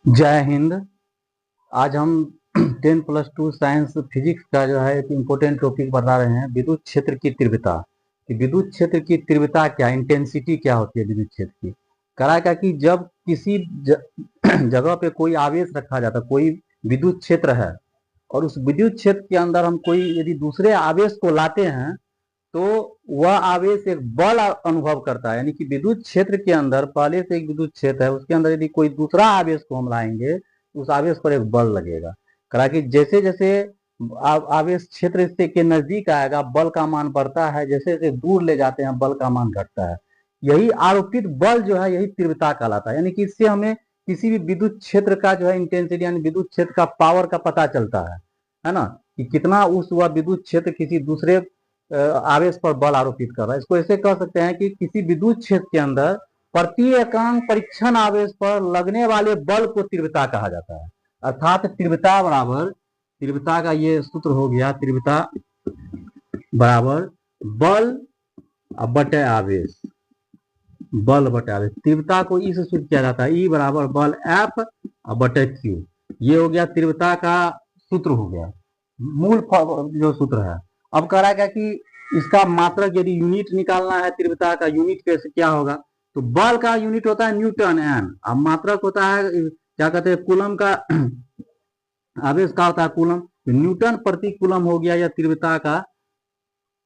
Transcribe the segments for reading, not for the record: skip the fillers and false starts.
जय हिंद। आज हम 10+2 साइंस फिजिक्स का जो है एक इम्पोर्टेंट टॉपिक बता रहे हैं, विद्युत क्षेत्र की तीव्रता। कि विद्युत क्षेत्र की तीव्रता क्या, इंटेंसिटी क्या होती है विद्युत क्षेत्र की। करा क्या कि जब किसी जगह पे कोई आवेश रखा जाता है, कोई विद्युत क्षेत्र है, और उस विद्युत क्षेत्र के अंदर हम कोई यदि दूसरे आवेश को लाते हैं तो वह आवेश एक बल अनुभव करता है। यानी कि विद्युत क्षेत्र के अंदर पहले से एक विद्युत क्षेत्र है, उसके अंदर यदि कोई दूसरा आवेश को हम लाएंगे तो उस आवेश पर एक बल लगेगा। करा कि जैसे जैसे आवेश क्षेत्र इससे के नजदीक आएगा बल का मान बढ़ता है, जैसे जैसे दूर ले जाते हैं बल का मान घटता है। यही आरोपित बल जो है यही तीव्रता कहलाता है। यानी कि इससे हमें किसी भी विद्युत क्षेत्र का जो है इंटेंसिटी यानी विद्युत क्षेत्र का पावर का पता चलता है ना, कि कितना उस वह विद्युत क्षेत्र किसी दूसरे आवेश पर बल आरोपित कर रहा है। इसको ऐसे कह सकते हैं कि किसी विद्युत क्षेत्र के अंदर प्रति एकांक परीक्षण आवेश पर लगने वाले बल को तीव्रता कहा जाता है। अर्थात तीव्रता बराबर, तीव्रता का ये सूत्र हो गया, तीव्रता बराबर बल बटे आवेश, बल बटे आवेश। तीव्रता को इस सूत्र किया जाता है, ई बराबर बल एफ बटे क्यू। ये हो गया तीव्रता का सूत्र हो गया, मूल जो सूत्र है। अब कह रहा है क्या कि इसका मात्रक यदि यूनिट निकालना है, तीव्रता का यूनिट कैसे क्या होगा, तो बल का यूनिट होता है न्यूटन एन, अब मात्रक होता है क्या कहते हैं कूलम का आवेश का होता है कूलम, तो न्यूटन प्रति कूलम हो गया यह तीव्रता का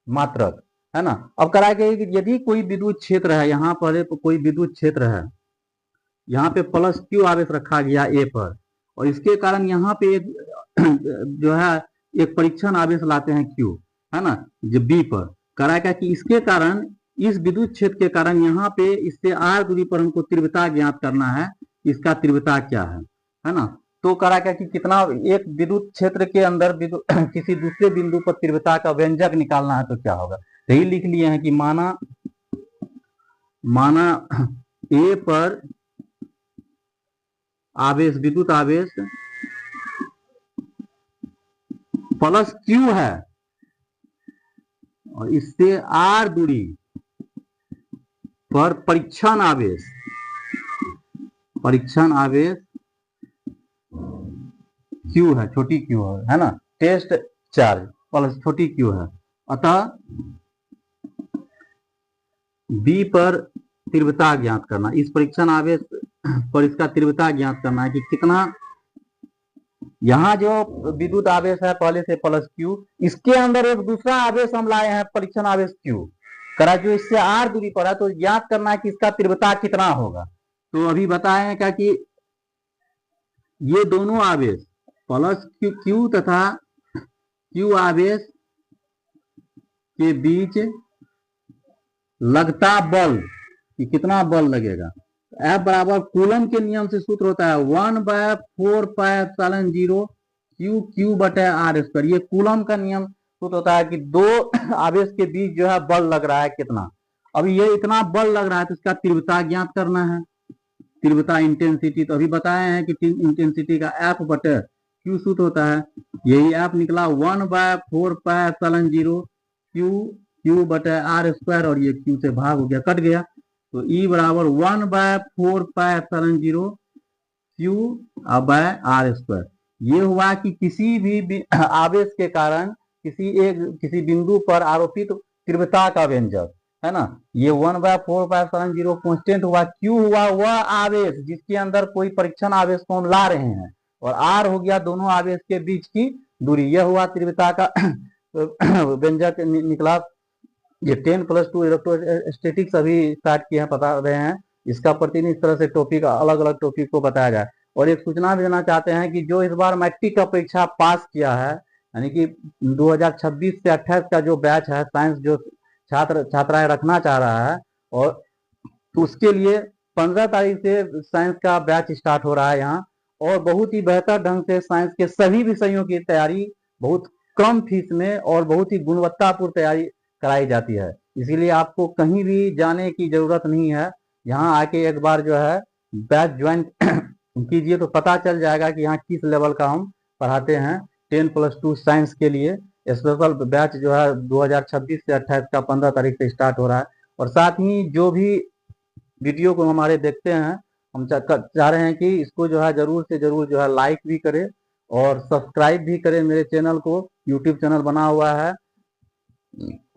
मात्रक, है ना। अब कह रहा है कि यदि कोई विद्युत क्षेत्र है, यहाँ पर कोई विद्युत क्षेत्र है, यहाँ पे प्लस क्यू आवेश रखा गया ए पर, और इसके कारण यहाँ पे एक जो है एक परीक्षण आवेश लाते हैं क्यू, है ना, जो बी पर। करा क्या कि इसके कारण, इस विद्युत क्षेत्र के कारण यहाँ पे इससे आर दूरी पर हमको तीव्रता ज्ञात करना है, इसका तीव्रता क्या है ना। तो करा क्या कि कितना एक विद्युत क्षेत्र के अंदर किसी दूसरे बिंदु पर तीव्रता का व्यंजक निकालना है तो क्या होगा, यही लिख लिए हैं कि माना ए पर आवेश, विद्युत आवेश प्लस क्यू है, और इससे आर दूरी पर परीक्षण आवेश क्यू है, छोटी क्यू है ना, टेस्ट चार्ज प्लस छोटी क्यू है। अतः बी पर तीव्रता ज्ञात करना, इस परीक्षण आवेश पर इसका तीव्रता ज्ञात करना है कि कितना, यहाँ जो विद्युत आवेश है पहले से प्लस क्यू, इसके अंदर एक दूसरा आवेश हम लाए हैं परीक्षण आवेश क्यू, करा जो इससे आर दूरी पर है, तो ज्ञात करना है कि इसका तीव्रता कितना होगा। तो अभी बताए हैं क्या कि ये दोनों आवेश प्लस क्यू तथा क्यू आवेश के बीच लगता बल कि कितना बल लगेगा, एफ बराबर कूलम के नियम से सूत्र होता है 1/4πε0 क्यू क्यू बटे आर स्क्वायर। ये कूलम का नियम सूत्र होता है कि दो आवेश के बीच जो है बल लग रहा है कितना। अब ये इतना बल लग रहा है तो इसका तीव्रता ज्ञात करना है, तीव्रता इंटेंसिटी। तो अभी बताए हैं कि इंटेंसिटी का एफ बटे क्यू सूत्र होता है, यही एफ निकला 1/4πε0 क्यू क्यू बटे आर स्क्वायर, और ये क्यू से भाग हो गया, कट गया, तो ई बराबर 1/4πε0 क्यू बाय आर स्क्वायर। ये हुआ कि किसी भी आवेश के कारण किसी बिंदु पर आरोपित तीव्रता का व्यंजक, है ना। ये 1/4πε0 कांस्टेंट हुआ, क्यू हुआ वह आवेश जिसके अंदर कोई परीक्षण आवेश को हम ला रहे हैं, और आर हो गया दोनों आवेश के बीच की दूरी, यह हुआ तीव्रता का व्यंजक निकला। ये 10+2 इलेक्ट्रोस्टैटिक्स अभी स्टार्ट किया है, बता रहे हैं इसका प्रतिदिन इस तरह से टॉपिक, अलग अलग टॉपिक को बताया जाए। और एक सूचना भी देना चाहते हैं कि जो इस बार मैट्रिक का परीक्षा पास किया है, यानी कि 2026 से 28 का जो बैच है साइंस, जो छात्राएं रखना चाह रहा है, और उसके लिए 15 तारीख से साइंस का बैच स्टार्ट हो रहा है यहाँ, और बहुत ही बेहतर ढंग से साइंस के सभी विषयों की तैयारी बहुत कम फीस में और बहुत ही गुणवत्तापूर्ण तैयारी कराई जाती है। इसीलिए आपको कहीं भी जाने की जरूरत नहीं है, यहाँ आके एक बार जो है बैच ज्वाइन कीजिए तो पता चल जाएगा कि यहाँ किस लेवल का हम पढ़ाते हैं। 10+2 साइंस के लिए स्पेशल बैच जो है 2026 से 28 का 15 तारीख से स्टार्ट हो रहा है। और साथ ही जो भी वीडियो को हमारे देखते हैं हम चाह रहे हैं कि इसको जो है जरूर से जरूर जो है लाइक भी करे और सब्सक्राइब भी करे मेरे चैनल को, यूट्यूब चैनल बना हुआ है,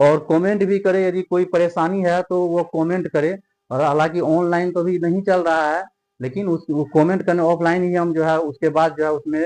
और कमेंट भी करे। यदि कोई परेशानी है तो वो कमेंट करे। और हालांकि ऑनलाइन तो भी नहीं चल रहा है, लेकिन उस वो कमेंट करने ऑफलाइन ही हम जो है उसके बाद जो है उसमें